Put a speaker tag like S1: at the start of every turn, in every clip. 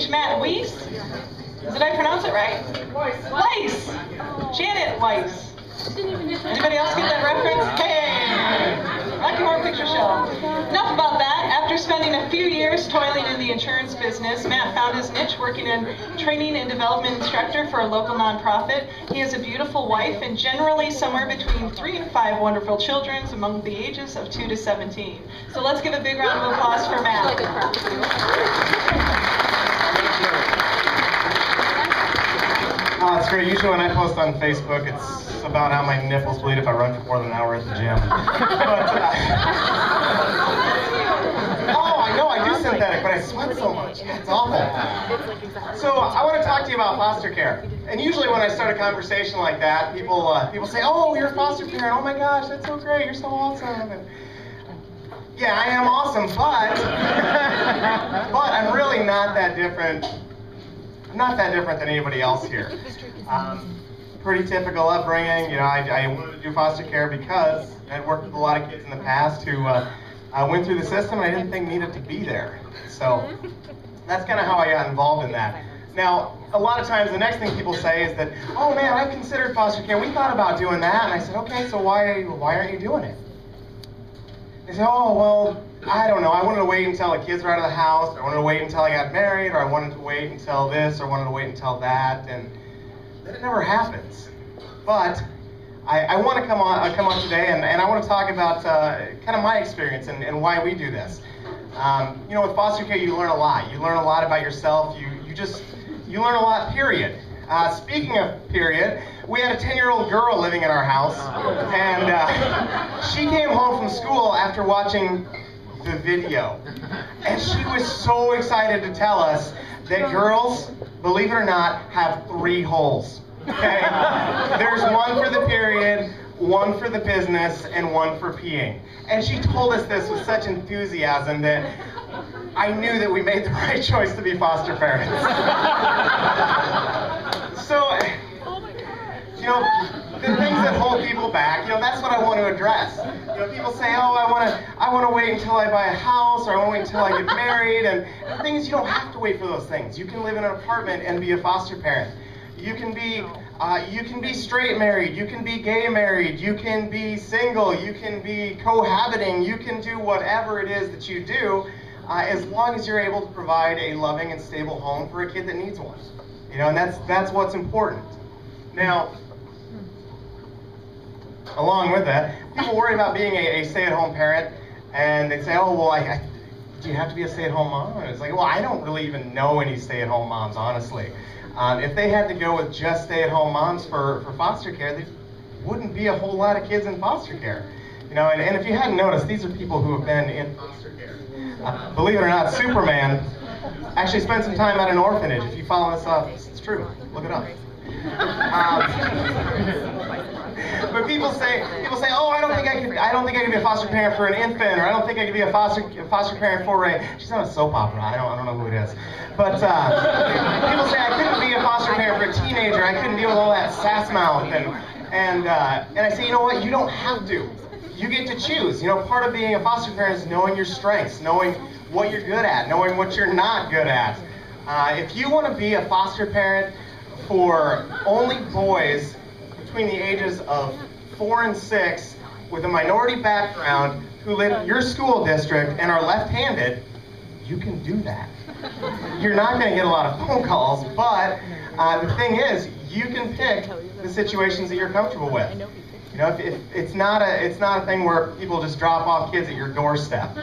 S1: Matt Weis. Did I pronounce it right? Weis. Janet Weis. Anybody else get that reference? Hey! Rocky Horror Picture Show. Enough about that. After spending a few years toiling in the insurance business, Matt found his niche working in training and development instructor for a local nonprofit. He has a beautiful wife and generally somewhere between 3 and 5 wonderful children among the ages of 2 to 17. So let's give a big round of applause for Matt.
S2: It's great. Usually when I post on Facebook, it's about how my nipples bleed if I run for more than an hour at the gym. Oh, I know I do synthetic, but I sweat so much. It's awful. So I want to talk to you about foster care. And usually when I start a conversation like that, people say, "Oh, you're a foster parent. Oh my gosh, that's so great. You're so awesome." And yeah, I am awesome, but I'm really not that different. I'm not that different than anybody else here. Pretty typical upbringing. You know, I wanted to do foster care because I'd worked with a lot of kids in the past who went through the system and I didn't think needed to be there. So that's kind of how I got involved in that. Now, a lot of times the next thing people say is that, "Oh man, I've considered foster care. We thought about doing that." And I said, "Okay, so why aren't you doing it?" They say, "Oh, well, I don't know. I wanted to wait until the kids were out of the house, or I wanted to wait until I got married, or I wanted to wait until this, or I wanted to wait until that," and then it never happens. But I want to come on today, and I want to talk about kind of my experience and why we do this. You know, with foster care, you learn a lot. You learn a lot about yourself. You learn a lot. Period. Speaking of period, we had a 10-year-old girl living in our house, and she came home from school after watching the video. And she was so excited to tell us that girls, believe it or not, have 3 holes. Okay? There's one for the period, one for the business, and one for peeing. And she told us this with such enthusiasm that I knew that we made the right choice to be foster parents. So, you know, the things that hold people back, you know, that's what I want to address. You know, people say, "Oh, I want to wait until I buy a house, or I want to wait until I get married," and the thing is, you don't have to wait for those things. You can live in an apartment and be a foster parent. You can be straight married, you can be gay married, you can be single, you can be cohabiting, you can do whatever it is that you do, as long as you're able to provide a loving and stable home for a kid that needs one. You know, and that's what's important. Now, along with that, people worry about being a stay-at-home parent, and they say, "Oh, well, do you have to be a stay-at-home mom?" And it's like, well, I don't really even know any stay-at-home moms, honestly. If they had to go with just stay-at-home moms for foster care, there wouldn't be a whole lot of kids in foster care. You know, and if you hadn't noticed, these are people who have been in foster care. Believe it or not, Superman actually spent some time at an orphanage. If you follow this up, it's true. Look it up. But people say, "Oh, I don't think I could be a foster parent for an infant, or I don't think I could be a foster parent for a." She's on a soap opera. I don't know who it is. But people say I couldn't be a foster parent for a teenager. I couldn't deal with all that sass mouth, and I say, you know what? You don't have to. You get to choose. You know, part of being a foster parent is knowing your strengths, knowing what you're good at, knowing what you're not good at. If you want to be a foster parent for only boys between the ages of 4 and 6 with a minority background who live in your school district and are left-handed, you can do that. You're not going to get a lot of phone calls, but the thing is, you can pick the situations that you're comfortable with. You know, if it's not a thing where people just drop off kids at your doorstep.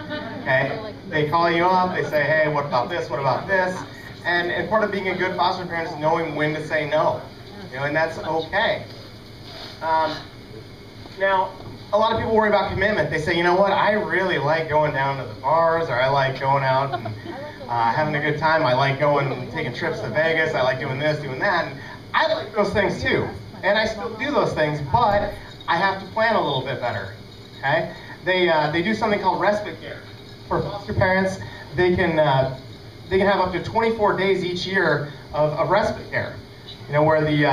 S2: Okay, they call you up, they say, "Hey, what about this? What about this?" And part of being a good foster parent is knowing when to say no. You know, and that's okay. Now, a lot of people worry about commitment. They say, "You know what? I really like going down to the bars, or I like going out and having a good time. I like going and taking trips to Vegas. I like doing this, doing that." And I like those things too, and I still do those things, but I have to plan a little bit better. Okay? They do something called respite care for foster parents. They can have up to 24 days each year of respite care. You know, where the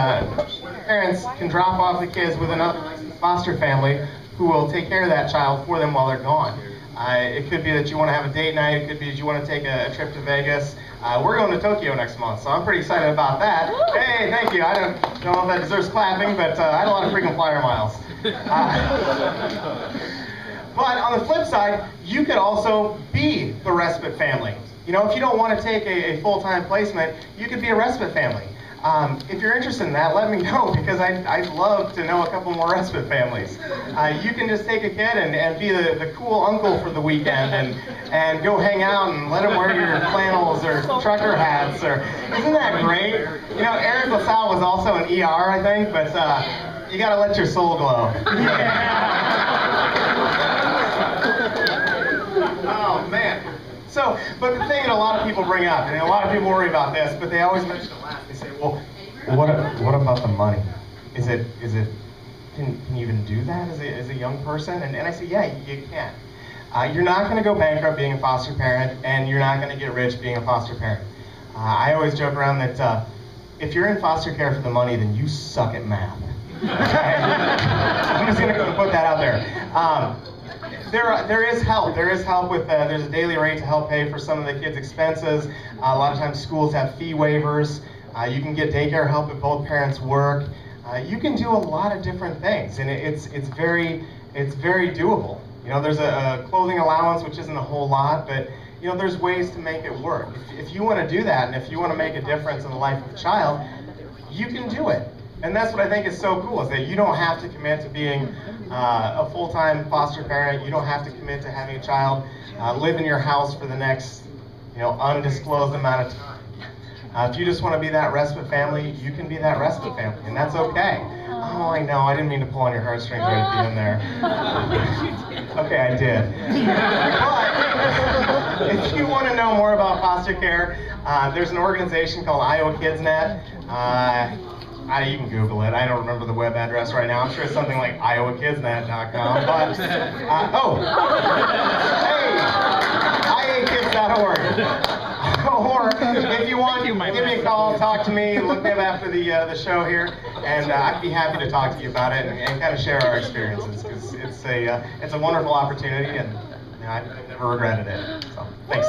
S2: parents can drop off the kids with another foster family who will take care of that child for them while they're gone. It could be that you want to have a date night. It could be that you want to take a trip to Vegas. We're going to Tokyo next month, so I'm pretty excited about that. Hey, thank you. I don't know if that deserves clapping, but I had a lot of frequent flyer miles. But on the flip side, you could also be the respite family. You know, if you don't want to take a full-time placement, you could be a respite family. If you're interested in that, let me know, because I'd love to know a couple more respite families. You can just take a kid and be the cool uncle for the weekend and go hang out and let them wear your flannels or trucker hats. Isn't that great? You know, Eric LaSalle was also an ER, I think, but you got to let your soul glow. Oh, man. So, but the thing that a lot of people bring up, and a lot of people worry about this, but they always mention it last. They say, well, what about the money? Can you even do that as a young person? And I say, yeah, you can. You're not going to go bankrupt being a foster parent, and you're not going to get rich being a foster parent. I always joke around that if you're in foster care for the money, then you suck at math. Okay? I'm just going to go put that out there. There is help. There is help with, there's a daily rate to help pay for some of the kids' expenses. A lot of times schools have fee waivers. You can get daycare help if both parents work. You can do a lot of different things, and it's very doable. You know, there's a clothing allowance, which isn't a whole lot, but you know, there's ways to make it work. If you want to do that, and if you want to make a difference in the life of a child, you can do it. And that's what I think is so cool, is that you don't have to commit to being a full-time foster parent. You don't have to commit to having a child live in your house for the next, undisclosed amount of time. If you just want to be that respite family, you can be that respite family, and that's okay. Oh, I know, I didn't mean to pull on your heartstrings right at the end there. Okay, I did. But if you want to know more about foster care, there's an organization called Iowa Kids Net. You can Google it. I don't remember the web address right now. I'm sure it's something like iowakidsnet.com. But, hey, iakids.org. Or if you want, give me a call, talk to me, look me up after the show here, and I'd be happy to talk to you about it and kind of share our experiences, because it's a wonderful opportunity, and I've never regretted it. So, thanks.